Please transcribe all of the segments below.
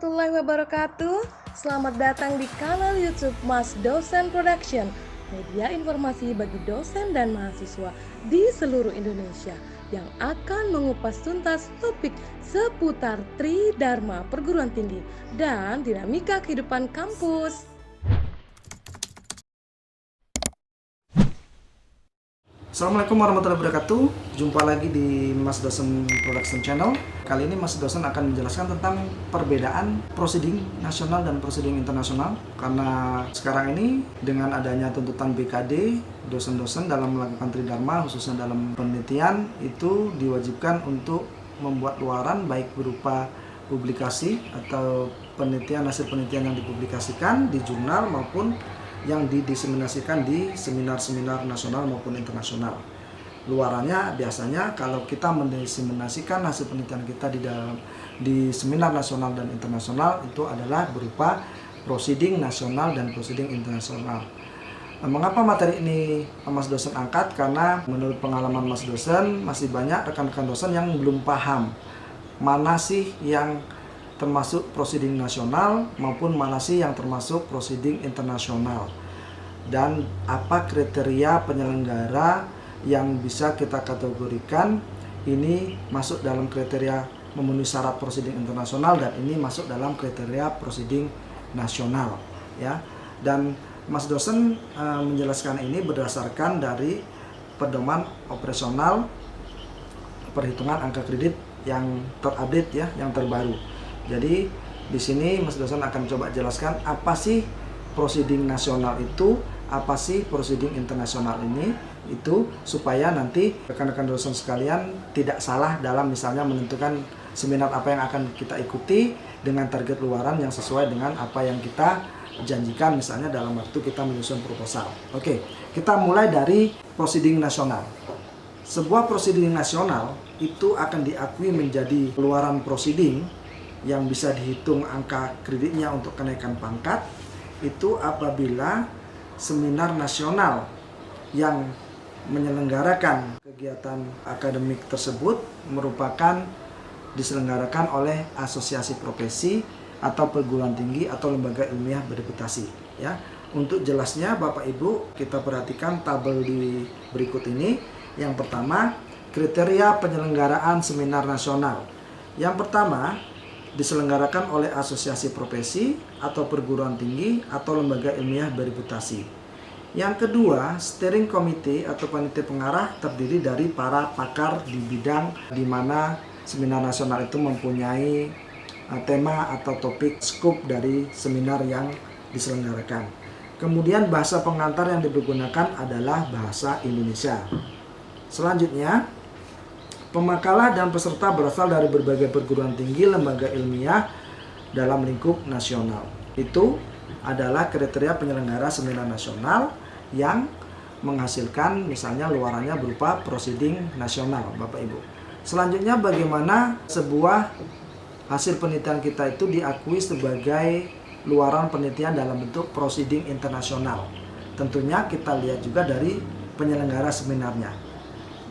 warahmatullahi wabarakatuh. Selamat datang di kanal YouTube Mas Dosen Production, media informasi bagi dosen dan mahasiswa di seluruh Indonesia yang akan mengupas tuntas topik seputar Tridharma Perguruan Tinggi dan dinamika kehidupan kampus. Assalamualaikum warahmatullahi wabarakatuh. Jumpa lagi di Mas Dosen Production Channel. Kali ini Mas Dosen akan menjelaskan tentang perbedaan prosiding nasional dan prosiding internasional. Karena sekarang ini dengan adanya tuntutan BKD, dosen-dosen dalam melakukan Tridharma, khususnya dalam penelitian, itu diwajibkan untuk membuat luaran baik berupa publikasi atau hasil penelitian yang dipublikasikan di jurnal maupun yang didiseminasikan di seminar-seminar nasional maupun internasional. Luarannya biasanya kalau kita mendiseminasikan hasil penelitian kita di seminar nasional dan internasional itu adalah berupa proceeding nasional dan proceeding internasional. Mengapa materi ini Mas Dosen angkat? Karena menurut pengalaman Mas Dosen masih banyak rekan-rekan dosen yang belum paham mana sih yang termasuk proceeding nasional maupun mana sih yang termasuk proceeding internasional, dan apa kriteria penyelenggara yang bisa kita kategorikan ini masuk dalam kriteria memenuhi syarat proceeding internasional dan ini masuk dalam kriteria proceeding nasional, ya. Dan Mas Dosen menjelaskan ini berdasarkan dari pedoman operasional perhitungan angka kredit yang terupdate, ya, yang terbaru. Jadi di sini Mas Dosen akan coba jelaskan apa sih proceeding nasional itu, apa sih proceeding internasional ini, itu supaya nanti rekan-rekan dosen sekalian tidak salah dalam misalnya menentukan seminar apa yang akan kita ikuti dengan target luaran yang sesuai dengan apa yang kita janjikan misalnya dalam waktu kita menyusun proposal. Oke, kita mulai dari proceeding nasional. Sebuah proceeding nasional itu akan diakui menjadi luaran proceeding yang bisa dihitung angka kreditnya untuk kenaikan pangkat itu apabila seminar nasional yang menyelenggarakan kegiatan akademik tersebut merupakan diselenggarakan oleh asosiasi profesi atau perguruan tinggi atau lembaga ilmiah bereputasi, ya. Untuk jelasnya Bapak Ibu kita perhatikan tabel di berikut ini. Yang pertama, kriteria penyelenggaraan seminar nasional. Yang pertama, diselenggarakan oleh asosiasi profesi atau perguruan tinggi atau lembaga ilmiah bereputasi. Yang kedua, steering committee atau panitia pengarah terdiri dari para pakar di bidang di mana seminar nasional itu mempunyai tema atau topik scope dari seminar yang diselenggarakan. Kemudian bahasa pengantar yang digunakan adalah bahasa Indonesia. Selanjutnya, pemakalah dan peserta berasal dari berbagai perguruan tinggi, lembaga ilmiah dalam lingkup nasional. Itu adalah kriteria penyelenggara seminar nasional yang menghasilkan misalnya luarannya berupa proceeding nasional, Bapak Ibu. Selanjutnya, bagaimana sebuah hasil penelitian kita itu diakui sebagai luaran penelitian dalam bentuk proceeding internasional. Tentunya kita lihat juga dari penyelenggara seminarnya.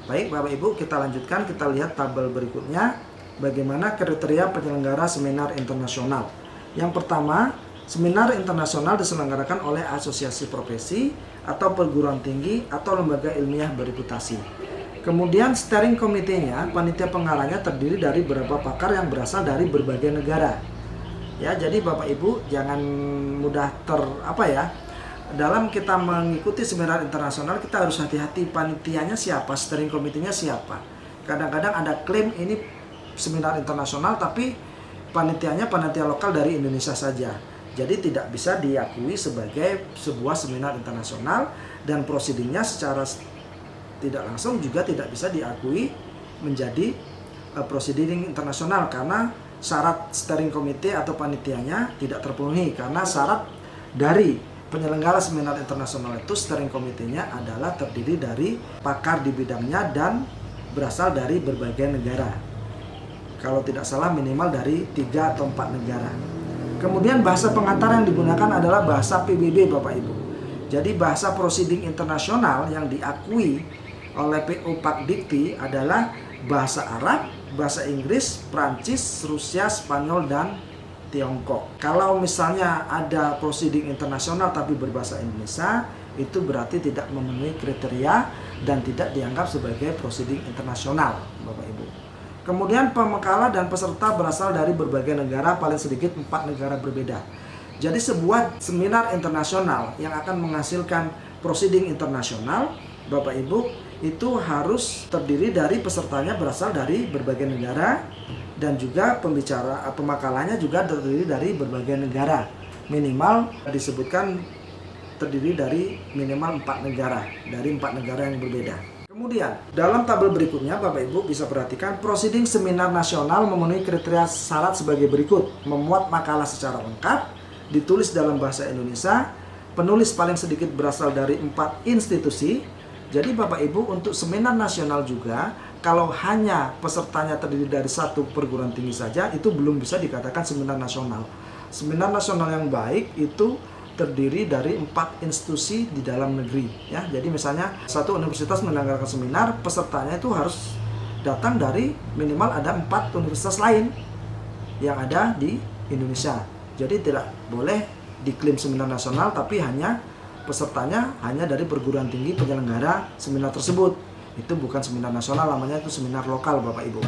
Baik Bapak Ibu, kita lanjutkan, kita lihat tabel berikutnya bagaimana kriteria penyelenggara seminar internasional. Yang pertama, seminar internasional diselenggarakan oleh asosiasi profesi atau perguruan tinggi atau lembaga ilmiah bereputasi. Kemudian steering committee-nya, panitia pengarahnya terdiri dari beberapa pakar yang berasal dari berbagai negara. Ya, jadi Bapak Ibu jangan mudah dalam kita mengikuti seminar internasional kita harus hati-hati panitianya siapa, steering committee-nya siapa. Kadang-kadang ada klaim ini seminar internasional tapi panitianya panitia lokal dari Indonesia saja. Jadi tidak bisa diakui sebagai sebuah seminar internasional dan prosedurnya secara tidak langsung juga tidak bisa diakui menjadi proceeding internasional karena syarat steering committee atau panitianya tidak terpenuhi karena syarat dari penyelenggara seminar internasional itu steering committee-nya adalah terdiri dari pakar di bidangnya dan berasal dari berbagai negara. Kalau tidak salah minimal dari 3 atau 4 negara. Kemudian bahasa pengantar yang digunakan adalah bahasa PBB Bapak Ibu. Jadi bahasa proceeding internasional yang diakui oleh PO Pakdikti adalah bahasa Arab, bahasa Inggris, Prancis, Rusia, Spanyol, dan Tiongkok. Kalau misalnya ada proceeding internasional tapi berbahasa Indonesia, itu berarti tidak memenuhi kriteria dan tidak dianggap sebagai proceeding internasional, Bapak Ibu. Kemudian pembekala dan peserta berasal dari berbagai negara, paling sedikit 4 negara berbeda. Jadi sebuah seminar internasional yang akan menghasilkan proceeding internasional, Bapak Ibu, itu harus terdiri dari pesertanya berasal dari berbagai negara dan juga pemakalanya juga terdiri dari berbagai negara. Minimal disebutkan terdiri dari minimal 4 negara, dari 4 negara yang berbeda. Kemudian, dalam tabel berikutnya Bapak Ibu bisa perhatikan proceeding seminar nasional memenuhi kriteria syarat sebagai berikut. Memuat makalah secara lengkap, ditulis dalam bahasa Indonesia, penulis paling sedikit berasal dari 4 institusi. Jadi Bapak Ibu untuk seminar nasional juga, kalau hanya pesertanya terdiri dari 1 perguruan tinggi saja, itu belum bisa dikatakan seminar nasional. Seminar nasional yang baik itu terdiri dari 4 institusi di dalam negeri, ya. Jadi misalnya satu universitas menyelenggarakan seminar, pesertanya itu harus datang dari minimal ada 4 universitas lain yang ada di Indonesia. Jadi tidak boleh diklaim seminar nasional tapi hanya pesertanya hanya dari perguruan tinggi penyelenggara seminar tersebut. Itu bukan seminar nasional, namanya itu seminar lokal, Bapak Ibu.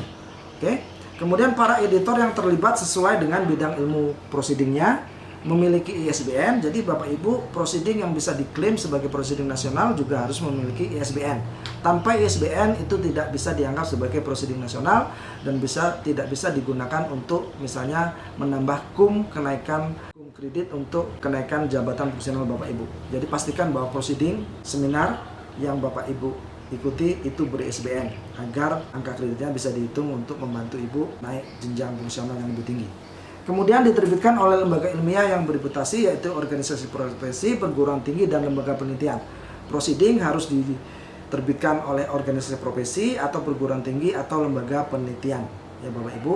Oke. Kemudian para editor yang terlibat sesuai dengan bidang ilmu proceedingnya memiliki ISBN. Jadi Bapak Ibu, proceeding yang bisa diklaim sebagai proceeding nasional juga harus memiliki ISBN. Tanpa ISBN itu tidak bisa dianggap sebagai proceeding nasional dan tidak bisa digunakan untuk misalnya menambah kenaikan kredit untuk kenaikan jabatan fungsional Bapak Ibu. Jadi pastikan bahwa proceeding seminar yang Bapak Ibu ikuti itu ber-ISBN agar angka kreditnya bisa dihitung untuk membantu Ibu naik jenjang fungsional yang lebih tinggi. Kemudian diterbitkan oleh lembaga ilmiah yang berreputasi yaitu organisasi profesi, perguruan tinggi, dan lembaga penelitian. Proceeding harus diterbitkan oleh organisasi profesi atau perguruan tinggi atau lembaga penelitian, ya Bapak Ibu.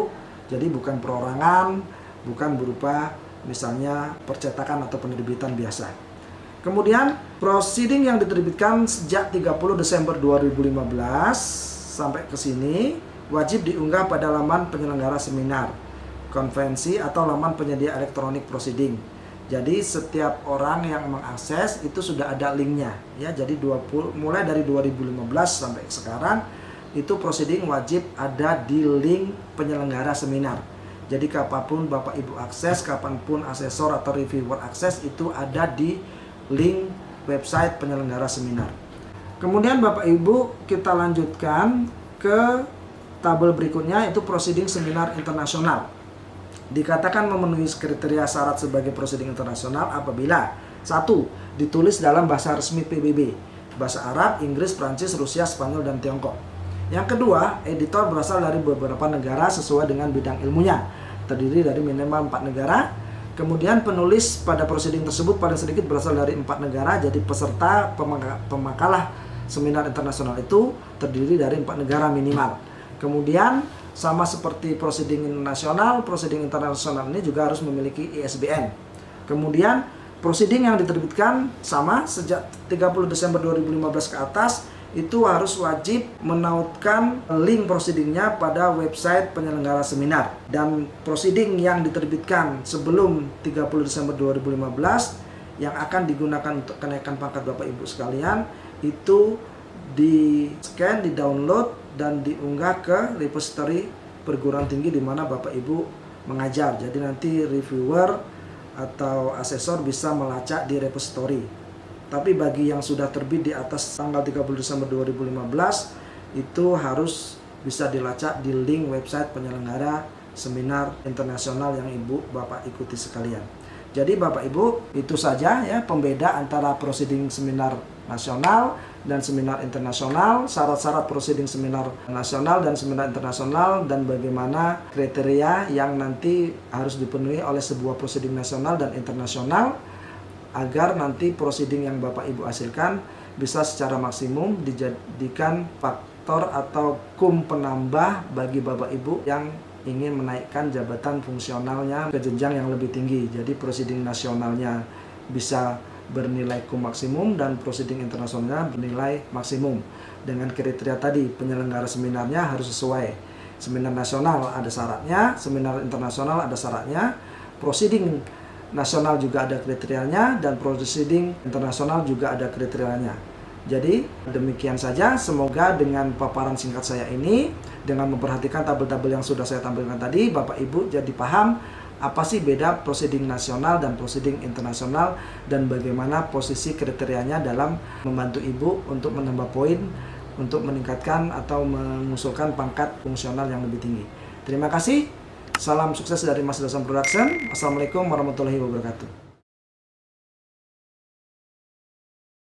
Jadi bukan perorangan, bukan berupa misalnya percetakan atau penerbitan biasa. Kemudian proceeding yang diterbitkan sejak 30 Desember 2015 sampai ke sini wajib diunggah pada laman penyelenggara seminar, konvensi, atau laman penyedia elektronik proceeding. Jadi setiap orang yang mengakses itu sudah ada linknya, ya. Jadi mulai dari 2015 sampai sekarang itu proceeding wajib ada di link penyelenggara seminar. Jadi kapanpun Bapak Ibu akses, kapanpun asesor atau reviewer akses, itu ada di link website penyelenggara seminar. Kemudian Bapak Ibu kita lanjutkan ke tabel berikutnya, itu proceeding seminar internasional. Dikatakan memenuhi kriteria syarat sebagai proceeding internasional apabila 1. Ditulis dalam bahasa resmi PBB, bahasa Arab, Inggris, Prancis, Rusia, Spanyol, dan Tiongkok. Yang kedua, editor berasal dari beberapa negara sesuai dengan bidang ilmunya, terdiri dari minimal 4 negara. Kemudian penulis pada proceeding tersebut paling sedikit berasal dari 4 negara, jadi peserta pemakalah seminar internasional itu terdiri dari 4 negara minimal. Kemudian sama seperti proceeding nasional, proceeding internasional ini juga harus memiliki ISBN. Kemudian proceeding yang diterbitkan sama sejak 30 Desember 2015 ke atas itu harus wajib menautkan link proceedingnya pada website penyelenggara seminar. Dan proceeding yang diterbitkan sebelum 30 Desember 2015 yang akan digunakan untuk kenaikan pangkat Bapak Ibu sekalian itu di-scan, di-download, dan diunggah ke repository perguruan tinggi di mana Bapak Ibu mengajar. Jadi nanti reviewer atau asesor bisa melacak di repository. Tapi bagi yang sudah terbit di atas tanggal 30 Desember 2015 itu harus bisa dilacak di link website penyelenggara seminar internasional yang Ibu Bapak ikuti sekalian. Jadi Bapak Ibu itu saja ya pembeda antara proceeding seminar nasional dan seminar internasional, syarat-syarat proceeding seminar nasional dan seminar internasional, dan bagaimana kriteria yang nanti harus dipenuhi oleh sebuah proceeding nasional dan internasional agar nanti proceeding yang Bapak Ibu hasilkan bisa secara maksimum dijadikan faktor atau penambah bagi Bapak Ibu yang ingin menaikkan jabatan fungsionalnya ke jenjang yang lebih tinggi. Jadi proceeding nasionalnya bisa bernilai maksimum dan proceeding internasionalnya bernilai maksimum. Dengan kriteria tadi, penyelenggara seminarnya harus sesuai. Seminar nasional ada syaratnya, seminar internasional ada syaratnya. proceeding nasional juga ada kriterianya dan proceeding internasional juga ada kriterianya. Jadi demikian saja, semoga dengan paparan singkat saya ini, dengan memperhatikan tabel-tabel yang sudah saya tampilkan tadi, Bapak Ibu jadi paham apa sih beda proceeding nasional dan proceeding internasional dan bagaimana posisi kriterianya dalam membantu Ibu untuk menambah poin untuk meningkatkan atau mengusulkan pangkat fungsional yang lebih tinggi. Terima kasih. Salam sukses dari Mas Dosen Production. Assalamualaikum warahmatullahi wabarakatuh.